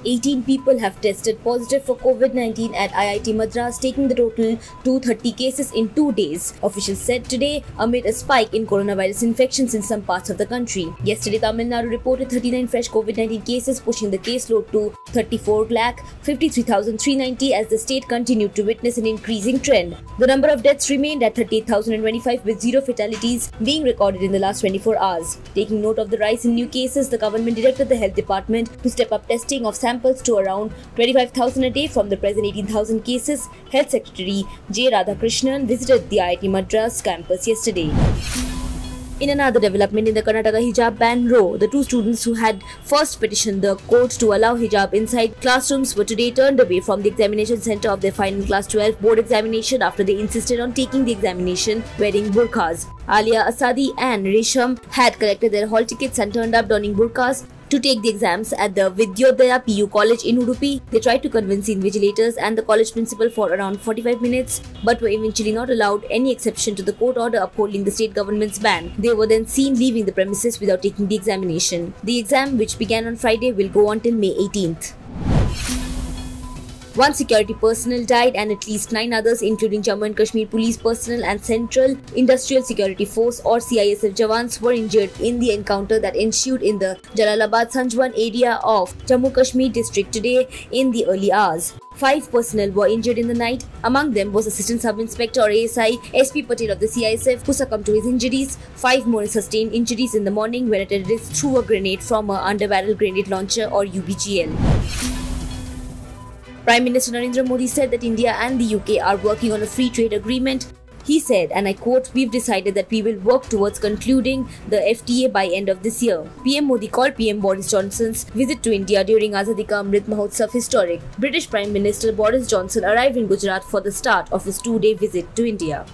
18 people have tested positive for COVID-19 at IIT Madras, taking the total to 30 cases in 2 days, officials said today, amid a spike in coronavirus infections in some parts of the country. Yesterday, Tamil Nadu reported 39 fresh COVID-19 cases, pushing the caseload to 34,53,390 as the state continued to witness an increasing trend. The number of deaths remained at 38,025 with 0 fatalities being recorded in the last 24 hours. Taking note of the rise in new cases, the government directed the health department to step up testing of samples to around 25,000 a day from the present 18,000 cases. Health Secretary J. Radhakrishnan visited the IIT Madras campus yesterday. In another development in the Karnataka hijab ban row, the 2 students who had first petitioned the court to allow hijab inside classrooms were today turned away from the examination center of their final class 12 board examination after they insisted on taking the examination wearing burqas. Alia Asadi and Resham had collected their hall tickets and turned up donning burqas to take the exams at the Vidyodaya PU College in Udupi. They tried to convince the invigilators and the college principal for around 45 minutes, but were eventually not allowed any exception to the court order upholding the state government's ban. They were then seen leaving the premises without taking the examination. The exam, which began on Friday, will go on till May 18th. 1 security personnel died and at least 9 others, including Jammu and Kashmir Police personnel and Central Industrial Security Force or CISF jawans, were injured in the encounter that ensued in the Jalalabad Sanjwan area of Jammu Kashmir district today in the early hours. 5 personnel were injured in the night. Among them was Assistant Sub-Inspector or ASI SP Patel of the CISF, who succumbed to his injuries. 5 more sustained injuries in the morning when a terrorist threw a grenade from a under-barrel grenade launcher or UBGL. Prime Minister Narendra Modi said that India and the UK are working on a free trade agreement. He said, and I quote, "We've decided that we will work towards concluding the FTA by end of this year." PM Modi called PM Boris Johnson's visit to India during Azadi Ka Amrit Mahotsav historic. British Prime Minister Boris Johnson arrived in Gujarat for the start of his 2-day visit to India.